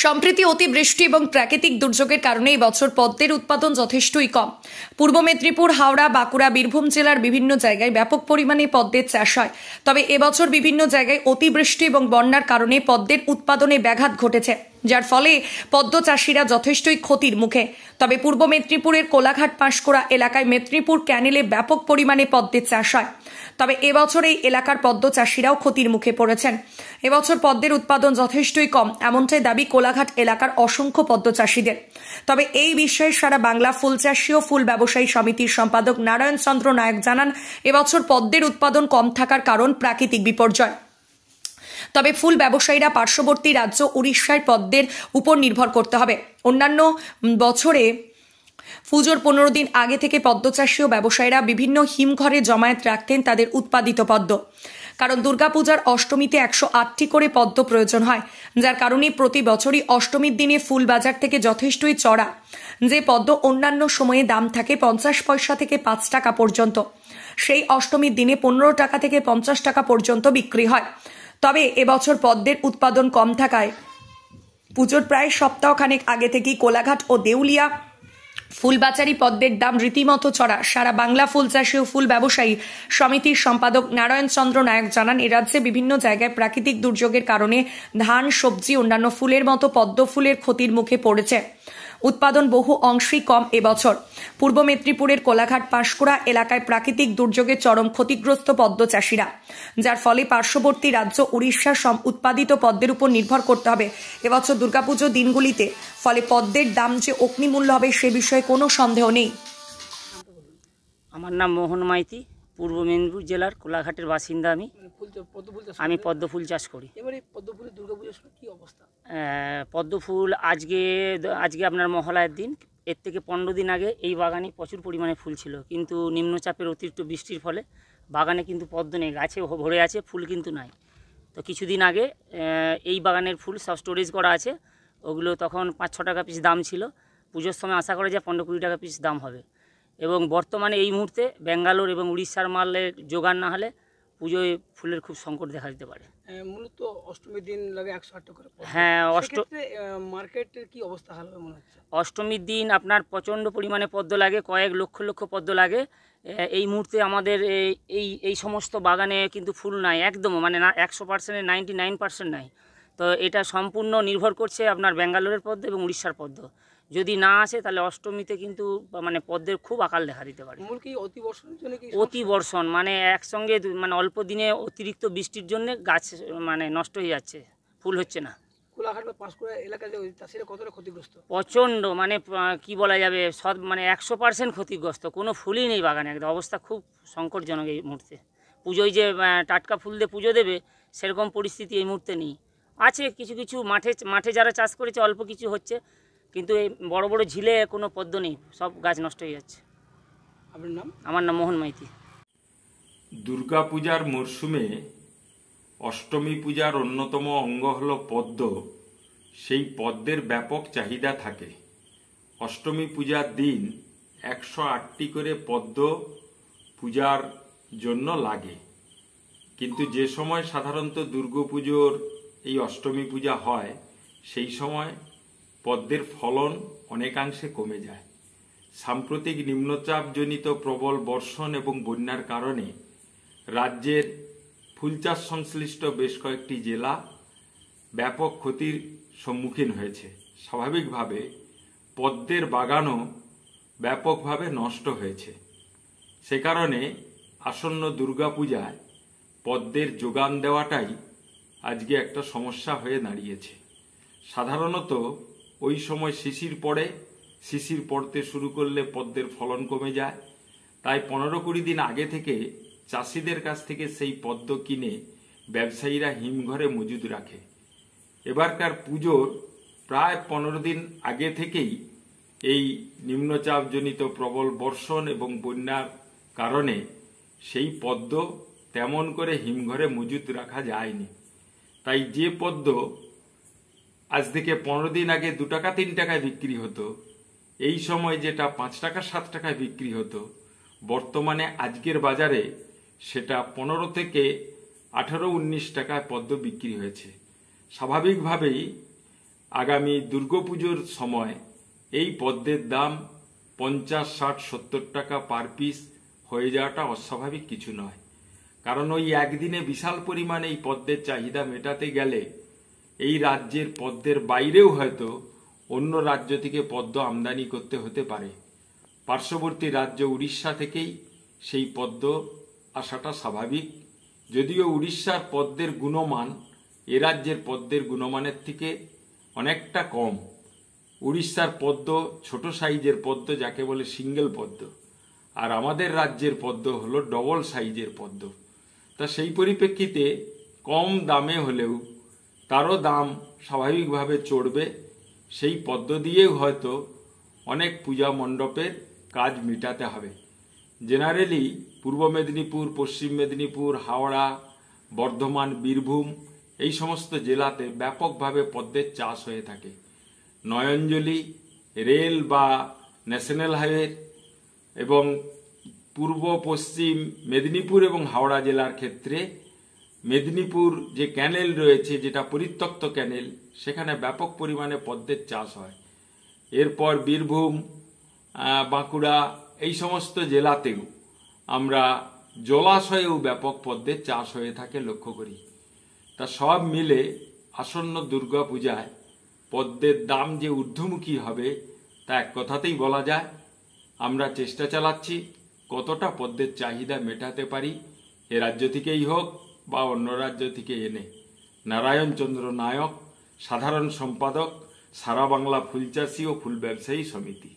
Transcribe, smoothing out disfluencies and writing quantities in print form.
সম্প্রতি অতিবৃষ্টি এবং প্রাকৃতিক দুর্যোগের কারণে এই বছর পদ্মের উৎপাদন যথেষ্টই কম। পূর্ব মেদিনীপুর, হাওড়া, বাঁকুড়া, বীরভূম জেলার বিভিন্ন জায়গায় ব্যাপক পরিমাণে পদ্মের চাষ হয়। তবে এবছর বিভিন্ন জায়গায় অতিবৃষ্টি এবং বন্যার কারণে পদ্মের উৎপাদনে ব্যাঘাত ঘটেছে, যার ফলে পদ্ম চাষিরা যথেষ্টই ক্ষতির মুখে। তবে পূর্ব মেদিনীপুরের কোলাঘাট পাঁশকুড়া এলাকায় মেদিনীপুর ক্যানেলে ব্যাপক পরিমাণে পদ্মের চাষ হয়। তবে এবছর এই এলাকার পদ্ম চাষিরাও ক্ষতির মুখে পড়েছেন। এবছর পদ্মের উৎপাদন যথেষ্টই কম, এমনটাই দাবি কোলাঘাট এলাকার অসংখ্য পদ্ম চাষিদের। তবে এই বিষয়ে সারা বাংলা ফুল চাষী ও ফুল ব্যবসায়ী সমিতির সম্পাদক নারায়ণ চন্দ্র নায়ক জানান, এবছর পদ্মের উৎপাদন কম থাকার কারণ প্রাকৃতিক বিপর্যয়। তবে ফুল ব্যবসায়ীরা পার্শ্ববর্তী রাজ্য উড়িষ্যার পদ্মের উপর নির্ভর করতে হবে। অন্যান্য বছরে পুজোর 15 দিন আগে থেকে পদ্ম চাষী ও ব্যবসায়ীরা বিভিন্ন হিমঘরে জমায়েত রাখতেন তাদের উৎপাদিত পদ্ম, কারণ দুর্গাপূজার অষ্টমীতে 108টি করে পদ্ম প্রয়োজন হয়, যার কারণে প্রতি বছরই অষ্টমীর দিনে ফুল বাজার থেকে যথেষ্টই চড়া যে পদ্ম অন্যান্য সময়ে দাম থাকে 50 পয়সা থেকে 5 টাকা পর্যন্ত, সেই অষ্টমীর দিনে 15 টাকা থেকে 50 টাকা পর্যন্ত বিক্রি হয়। তবে এবছর পদ্মের উৎপাদন কম থাকায় পুজোর প্রায় সপ্তাহখানেক আগে থেকেই কোলাঘাট ও দেউলিয়া ফুলবাজারি পদ্মের দাম রীতিমতো চড়া। সারা বাংলা ফুল চাষী ও ফুল ব্যবসায়ী সমিতির সম্পাদক নারায়ণ চন্দ্র নায়ক জানান, এ রাজ্যে বিভিন্ন জায়গায় প্রাকৃতিক দুর্যোগের কারণে ধান, সবজি, অন্যান্য ফুলের মতো পদ্ম ফুলের ক্ষতির মুখে পড়েছে। উৎপাদন বহু অংশেই কম এবছর। পূর্ব মেদিনীপুরের কোলাঘাট পাঁশকুড়া এলাকায় প্রাকৃতিক দুর্যোগে চরম ক্ষতিগ্রস্ত পদ্ম চাষিরা, যার ফলে পার্শ্ববর্তী রাজ্য উড়িষ্যার উৎপাদিত পদ্মের উপর নির্ভর করতে হবে এবছর দুর্গাপুজো দিনগুলিতে। ফলে পদ্মের দাম যে অগ্নিমূল্য হবে সে বিষয়ে কোনো সন্দেহ নেই। আমার নাম মোহন মাইতি, পূর্ব মেদিনীপুর জেলার কোলাঘাটের বাসিন্দা। আমি পদ্ম ফুল চাষ করি। এবারে পদ্ম ফুলের দুর্গাপূজার সময় কি অবস্থা? পদ্ম ফুল আজকে আপনার মহালয়ার দিন, এর থেকে 15 দিন আগে এই বাগানে প্রচুর পরিমাণে ফুল ছিল, কিন্তু নিম্নচাপের অতিরিক্ত বৃষ্টির ফলে বাগানে কিন্তু পদ্ম নেই, গাছে ভরে আছে, ফুল কিন্তু নাই। তো কিছুদিন আগে এই বাগানের ফুল সব স্টোরেজ করা আছে, ওগুলো তখন 5-6 টাকা পিস দাম ছিল। পুজোর সময় আশা করা যায় 15-20 টাকা পিস দাম হবে। এবং বর্তমানে এই মুহূর্তে ব্যাঙ্গালোর এবং উড়িষ্যার মালের জোগান না হলে পুজোয় ফুলের খুব সংকট দেখা দিতে পারে। মূলত অষ্টমীর দিন লাগে 108 টাকা করে। হ্যাঁ, মার্কেটের কি অবস্থা হবে মনে হচ্ছে? অষ্টমীর দিন আপনার প্রচণ্ড পরিমাণে পদ্ম লাগে, কয়েক লক্ষ পদ্ম লাগে। এই মুহূর্তে আমাদের এই সমস্ত বাগানে কিন্তু ফুল নাই একদম, মানে না 100%-এ 99% নাই। তো এটা সম্পূর্ণ নির্ভর করছে আপনার ব্যাঙ্গালোরের পদ্ম এবং উড়িষ্যার পদ্ম। যদি না আসে তাহলে অষ্টমীতে কিন্তু মানে পদ্মের খুব আকাল দেখা দিতে পারে। অতিবর্ষণ মানে একসঙ্গে মানে অল্প দিনে অতিরিক্ত বৃষ্টির জন্য গাছ মানে নষ্ট হয়ে যাচ্ছে, ফুল হচ্ছে না। প্রচণ্ড মানে কি বলা যাবে, মানে 100% ক্ষতিগ্রস্ত, কোনো ফুলই নেই বাগানে, একদম অবস্থা খুব সংকটজনক এই মুহূর্তে। পুজোয় যে টাটকা ফুল দিয়ে পুজো দেবে সেরকম পরিস্থিতি এই মুহূর্তে নেই। আছে কিছু মাঠে যারা চাষ করেছে অল্প কিছু হচ্ছে, কিন্তু এই বড় বড় ঝিলে কোনো পদ্ম নেই, সব গাছ নষ্ট হয়ে যাচ্ছে। আপনার নাম? আমার নাম মোহন মাইতি। দুর্গাপূজার মরশুমে অষ্টমী পূজার অন্যতম অঙ্গ হল পদ্ম। সেই পদ্মের ব্যাপক চাহিদা থাকে। অষ্টমী পূজার দিন 108টি করে পদ্ম পূজার জন্য লাগে, কিন্তু যে সময় সাধারণত দুর্গাপুজোর এই অষ্টমী পূজা হয় সেই সময় পদ্মের ফলন অনেকাংশে কমে যায়। সাম্প্রতিক নিম্নচাপজনিত প্রবল বর্ষণ এবং বন্যার কারণে রাজ্যের ফুলচাষ সংশ্লিষ্ট বেশ কয়েকটি জেলা ব্যাপক ক্ষতির সম্মুখীন হয়েছে। স্বাভাবিকভাবে পদ্মের বাগানও ব্যাপকভাবে নষ্ট হয়েছে। সে কারণে আসন্ন দুর্গাপূজায় পদ্মের যোগান দেওয়াটাই আজকে একটা সমস্যা হয়ে দাঁড়িয়েছে। সাধারণত ওই সময় শিশির পড়ে, শিশির পড়তে শুরু করলে পদ্মের ফলন কমে যায়। তাই 15-20 দিন আগে থেকে চাষিদের কাছ থেকে সেই পদ্ম কিনে ব্যবসায়ীরা হিমঘরে মজুদ রাখে। এবারকার পুজোর প্রায় 15 দিন আগে থেকেই এই নিম্নচাপজনিত প্রবল বর্ষণ এবং বন্যার কারণে সেই পদ্ম তেমন করে হিমঘরে মজুদ রাখা যায়নি। তাই যে পদ্ম আজ থেকে 15 দিন আগে 2 টাকা 3 টাকায় বিক্রি হতো, এই সময় যেটা 5 টাকা 7 টাকায় বিক্রি হতো, বর্তমানে আজকের বাজারে সেটা 15 থেকে 18-19 টাকায় পদ্ম বিক্রি হয়েছে। স্বাভাবিকভাবেই আগামী দুর্গাপুজোর সময় এই পদ্মের দাম 50, 60, 70 টাকা পার পিস হয়ে যাওয়াটা অস্বাভাবিক কিছু নয়। কারণ ওই একদিনে বিশাল পরিমাণে এই পদ্মের চাহিদা মেটাতে গেলে এই রাজ্যের পদ্মের বাইরেও হয়তো অন্য রাজ্য থেকে পদ্ম আমদানি করতে হতে পারে। পার্শ্ববর্তী রাজ্য উড়িষ্যা থেকেই সেই পদ্ম আসাটা স্বাভাবিক, যদিও উড়িষ্যার পদ্মের গুণমান এ রাজ্যের পদ্মের গুণমানের থেকে অনেকটা কম। উড়িষ্যার পদ্ম ছোট সাইজের পদ্ম, যাকে বলে সিঙ্গেল পদ্ম, আর আমাদের রাজ্যের পদ্ম হলো ডবল সাইজের পদ্ম। তা সেই পরিপ্রেক্ষিতে কম দামে হলেও তারও দাম স্বাভাবিকভাবে চড়বে। সেই পদ্ম দিয়েও হয়তো অনেক পূজা মণ্ডপের কাজ মেটাতে হবে। জেনারেলি পূর্ব মেদিনীপুর, পশ্চিম মেদিনীপুর, হাওড়া, বর্ধমান, বীরভূম এই সমস্ত জেলাতে ব্যাপকভাবে পদ্মের চাষ হয়ে থাকে। নয়ঞ্জলি, রেল বা ন্যাশনাল হাইওয়ে এবং পূর্ব পশ্চিম মেদিনীপুর এবং হাওড়া জেলার ক্ষেত্রে মেদিনীপুর যে ক্যানেল রয়েছে, যেটা পরিত্যক্ত ক্যানেল, সেখানে ব্যাপক পরিমাণে পদ্মের চাষ হয়। এরপর বীরভূম, বাঁকুড়া এই সমস্ত জেলাতেও আমরা জলাশয়েও ব্যাপক পদ্মের চাষ হয়ে থাকে লক্ষ্য করি। তা সব মিলে আসন্ন দুর্গা পূজায় পদ্মের দাম যে ঊর্ধ্বমুখী হবে তা এক কথাতেই বলা যায়। আমরা চেষ্টা চালাচ্ছি কতটা পদ্মের চাহিদা মেটাতে পারি, এ রাজ্য থেকেই হোক বা অন্য রাজ্য থেকে এনে। নারায়ণ চন্দ্র নায়ক, সাধারণ সম্পাদক, সারা বাংলা ফুল চাষী ও ফুল ব্যবসায়ী সমিতি।